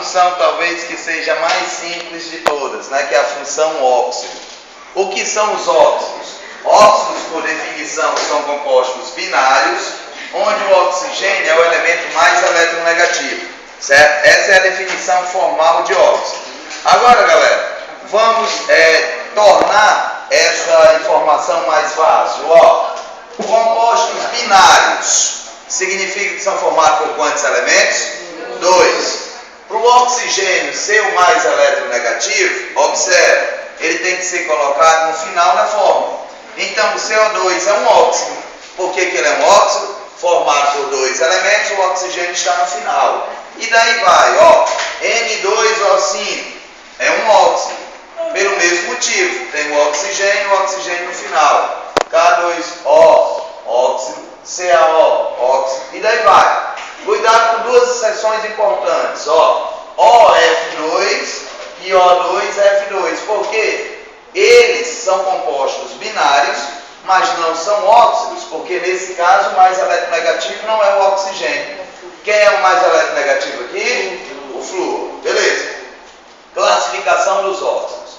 função talvez que seja mais simples de todas, né? Que é a função óxido. O que são os óxidos? Óxidos, por definição, são compostos binários, onde o oxigênio é o elemento mais eletronegativo, certo? Essa é a definição formal de óxido. Agora, galera, vamos tornar essa informação mais fácil. Compostos binários significa que são formados por quantos elementos? 2. Para o oxigênio ser o mais eletronegativo, observe, ele tem que ser colocado no final da fórmula. Então, o CO2 é um óxido. Por que ele é um óxido? Formado por 2 elementos, o oxigênio está no final. E daí vai, N2O5 é um óxido. Pelo mesmo motivo, tem o oxigênio no final. K2O, óxido, CaO, óxido, e daí vai. Cuidado com duas exceções importantes, OF2 e O2F2, porque eles são compostos binários, mas não são óxidos, porque nesse caso o mais eletronegativo não é o oxigênio. Quem é o mais eletronegativo aqui? O flúor, beleza? Classificação dos óxidos.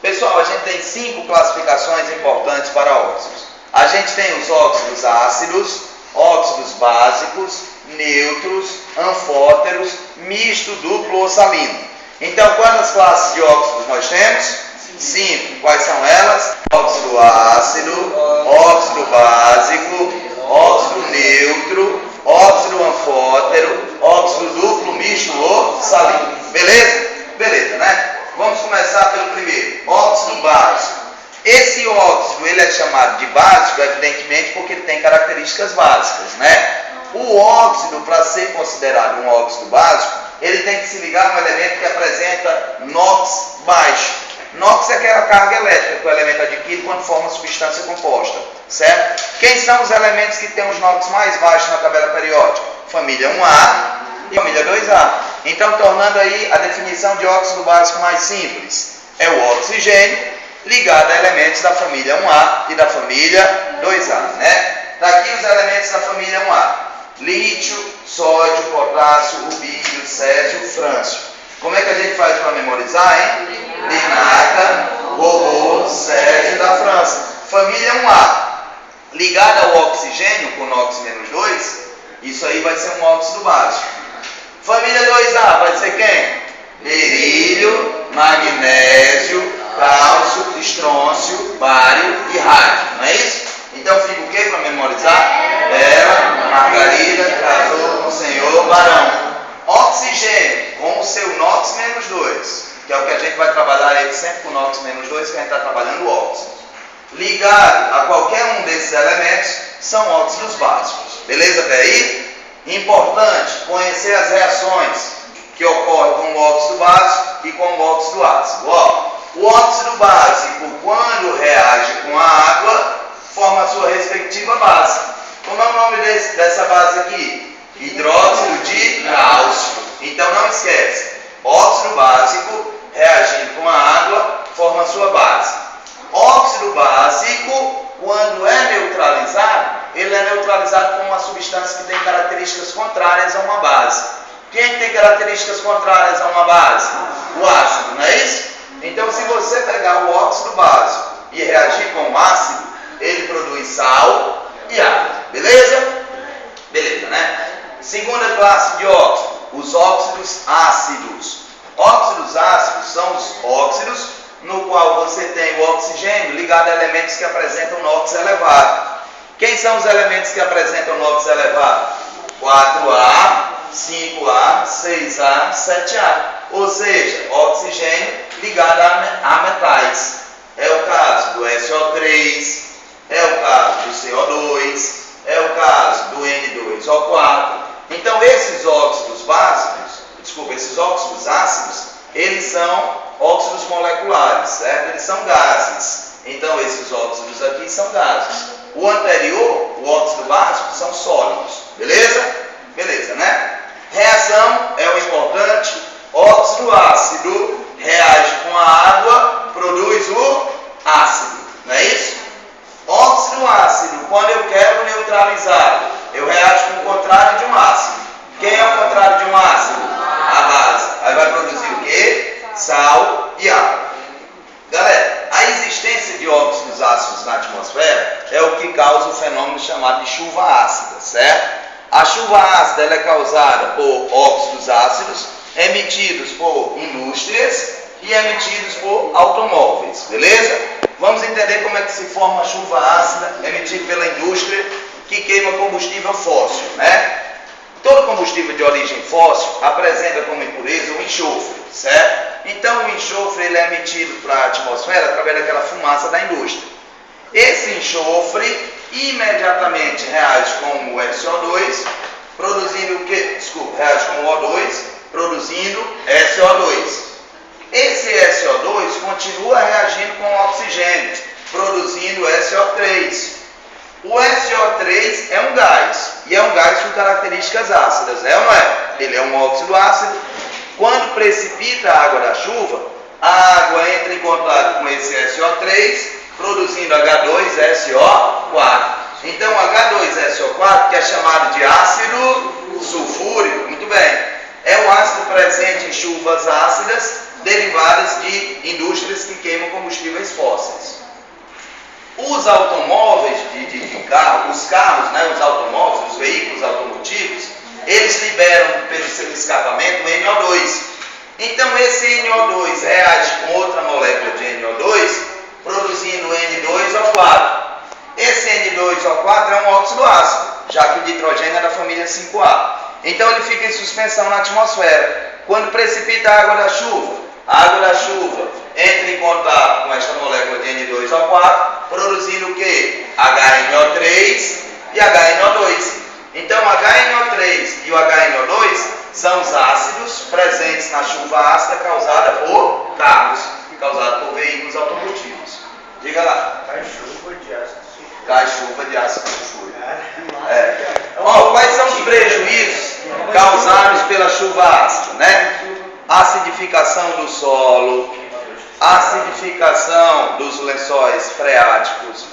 Pessoal, a gente tem 5 classificações importantes para óxidos. A gente tem os óxidos ácidos, óxidos básicos, neutros, anfóteros, misto, duplo ou salino. Então, quantas classes de óxidos nós temos? 5. Quais são elas? Óxido ácido, óxido básico, óxido neutro, óxido anfótero, óxido duplo, misto ou salino. Beleza? Beleza, né? Vamos começar pelo primeiro, óxido básico. Esse óxido, ele é chamado de básico, evidentemente, porque ele tem características básicas, né? O óxido, para ser considerado um óxido básico, ele tem que se ligar a um elemento que apresenta NOx baixo. NOx é aquela carga elétrica que o elemento adquire quando forma substância composta, certo? Quem são os elementos que têm os NOx mais baixos na tabela periódica? Família 1A e família 2A. Então, tornando aí a definição de óxido básico mais simples, é o oxigênio ligado a elementos da família 1A e da família 2A, né? Daqui os elementos da família 1A. Lítio, sódio, potássio, rubídio, césio, frâncio. Como é que a gente faz para memorizar, hein? Linata, robô, césio da França. Família 1A, ligada ao oxigênio com NOx-2, isso aí vai ser um óxido básico. Família 2A vai ser quem? Berílio, magnésio, cálcio, estrôncio, bário e rádio, não é isso? Então fica o que para memorizar? Bela, Margarida, casou com o senhor Barão. Oxigênio com o seu NOx-2, que é o que a gente vai trabalhar ele sempre com NOx-2, que a gente está trabalhando o óxido. Ligado a qualquer um desses elementos, são óxidos básicos. Beleza até aí? Importante conhecer as reações que ocorrem com o óxido básico e com o óxido ácido. O óxido básico, quando reage com a água, forma a sua respectiva base. Como é o nome dessa base aqui? Hidróxido de cálcio. Então não esquece, óxido básico reagindo com a água forma a sua base. Óxido básico, quando é neutralizado, ele é neutralizado com uma substância que tem características contrárias a uma base. Quem é que tem características contrárias a uma base? O ácido, não é isso? Então, se você pegar o óxido básico e reagir com o ácido, ele produz sal e água. Beleza? Beleza, né? Segunda classe de óxido, os óxidos ácidos. Óxidos ácidos são os óxidos no qual você tem o oxigênio ligado a elementos que apresentam NOx elevado. Quem são os elementos que apresentam NOx elevado? 4A, 5A, 6A, 7A. Ou seja, oxigênio ligado a metais. É o caso do SO3, é o caso do CO2, é o caso do N2O4. Então, esses óxidos ácidos, eles são óxidos moleculares, certo? Eles são gases. Então, esses óxidos aqui são gases. O anterior, o óxido básico, são sólidos. Beleza? Beleza, né? Reação é o importante. Óxido ácido reage com a água, produz o ácido. Não é isso? Óxido ácido, quando eu quero neutralizar, eu reajo com o contrário de um ácido. Quem é o contrário de um ácido? A base. Aí causa o fenômeno chamado de chuva ácida, certo? A chuva ácida ela é causada por óxidos ácidos emitidos por indústrias e emitidos por automóveis, beleza? Vamos entender como é que se forma a chuva ácida emitida pela indústria que queima combustível fóssil, né? Todo combustível de origem fóssil apresenta como impureza o enxofre, certo? Então o enxofre ele é emitido para a atmosfera através daquela fumaça da indústria. Esse enxofre imediatamente reage com o SO2, produzindo o quê? Desculpa, reage com o O2, produzindo SO2. Esse SO2 continua reagindo com o oxigênio, produzindo SO3. O SO3 é um gás, e é um gás com características ácidas, é ou não é? Ele é um óxido ácido. Quando precipita a água da chuva, a água entra em contato com esse SO3, produzindo H2SO4. Então, H2SO4, que é chamado de ácido sulfúrico, muito bem, é um ácido presente em chuvas ácidas derivadas de indústrias que queimam combustíveis fósseis. Os automóveis de carro, os carros, né, os automóveis, os veículos automotivos, eles liberam pelo seu escapamento o NO2. Então esse NO2 reage com outra molécula de NO2, produzindo N2O4. Esse N2O4 é um óxido ácido, já que o nitrogênio é da família 5A. Então ele fica em suspensão na atmosfera. Quando precipita a água da chuva entra em contato com esta molécula de N2O4, produzindo o que? HNO3 e HNO2. Então HNO3 e o HNO2 são os ácidos presentes na chuva ácida causada por carros, causada por veículos automotivos. Diga lá. Cai chuva de ácido sulfúrico. Cai chuva de ácido sulfúrico. Quais são os prejuízos causados pela chuva ácida, né? Acidificação do solo, acidificação dos lençóis freáticos,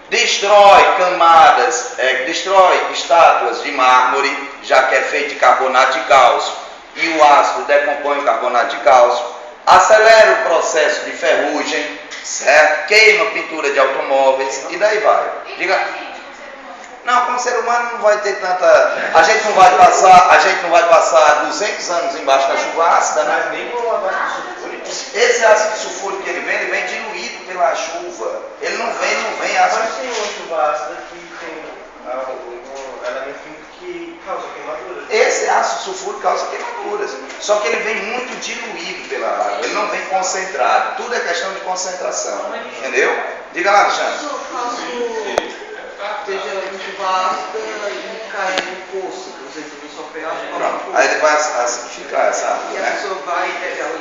destrói camadas, destrói estátuas de mármore, já que é feito de carbonato de cálcio, e o ácido decompõe o carbonato de cálcio, acelera o processo de ferrugem, certo? Queima pintura de automóveis e daí vai. Diga. Não, como ser humano não vai ter tanta. A gente não vai passar 200 anos embaixo da chuva ácida, né? Mas nem com o ácido sulfúrico. Esse ácido sulfúrico que ele vem diluído pela chuva. Ele não vem ácido. Mas tem uma chuva ácida que tem um elemento químico que causa queimaduras. Esse ácido sulfúrico causa queimaduras. Só que ele vem muito diluído pela água. Ele não vem concentrado. Tudo é questão de concentração. Entendeu? Diga lá, Alexandre. Seja chuva ácida e cai no poço, por exemplo, no só Pronto, aí ele vai acidificar essa água, e a né? pessoa vai pegar o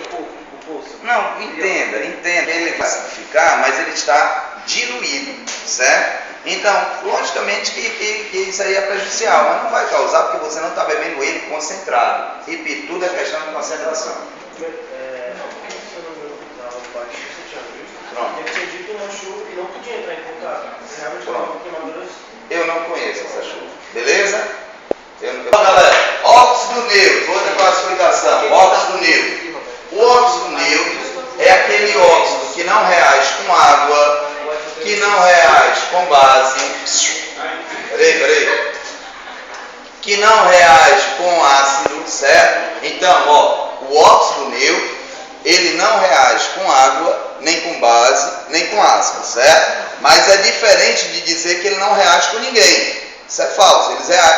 poço. Não, entenda, ele vai acidificar, mas ele está diluído, certo? Então, logicamente que isso aí é prejudicial, mas não vai causar porque você não está bebendo ele concentrado. Repito, tudo é questão de concentração. Pronto. Ele tinha dito uma chuva que não podia entrar em contato. Realmente causa queimaduras. Eu não conheço essa chuva, beleza? Galera, óxido neutro, outra classificação, óxido neutro. O óxido neutro é aquele óxido que não reage com água, que não reage com base, que não reage com ácido, certo? Então, o óxido neutro, ele não reage com água, nem com base, nem com ácido, certo? Mas é diferente de dizer que ele não reage com ninguém. Isso é falso.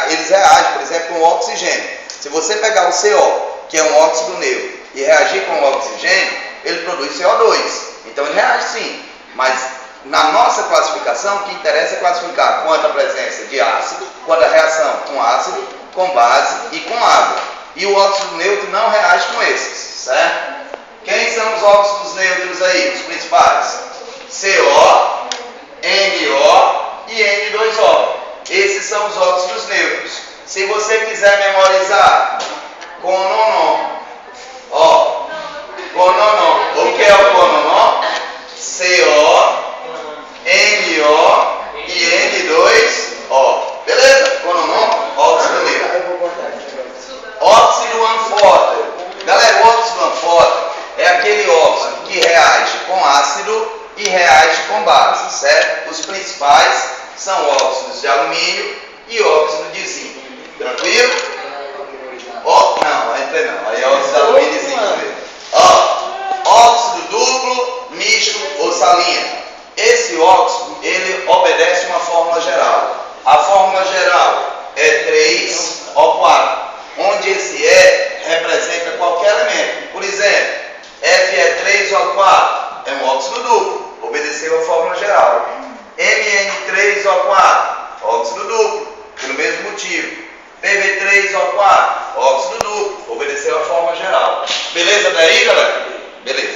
Eles reagem, por exemplo, com o oxigênio. Se você pegar o CO, que é um óxido neutro, e reagir com o oxigênio, ele produz CO2. Então ele reage sim. Mas na nossa classificação, o que interessa é classificar quanto a presença de ácido, quanto a reação com ácido, com base e com água. E o óxido neutro não reage com esses, certo? Quem são os óxidos neutros aí, os principais? CO, NO e N2O. Esses são os óxidos neutros. Se você quiser memorizar, cononon. Cononon. O que é o cononon? CO, NO e N2O. Beleza? Cononon, óxido neutro. Óxido anfóter. Galera, o óxido anfóter é aquele óxido que reage com ácido e reage com base, certo? Os principais são óxidos óxidos de alumínio e óxido de zinco. Tranquilo? Ó, não, entra não. Aí é óxido de alumínio e zinco mesmo. Ó, óxido duplo, misto ou salina. Esse óxido, ele obedece uma fórmula geral. A fórmula geral é 3O4, onde esse E representa qualquer elemento. Por exemplo, Fe3O4 é um óxido duplo, obedeceu a fórmula geral. Mn3O4, óxido duplo, pelo mesmo motivo. PV3O4, óxido duplo, obedeceu a fórmula geral. Beleza daí, galera? Beleza.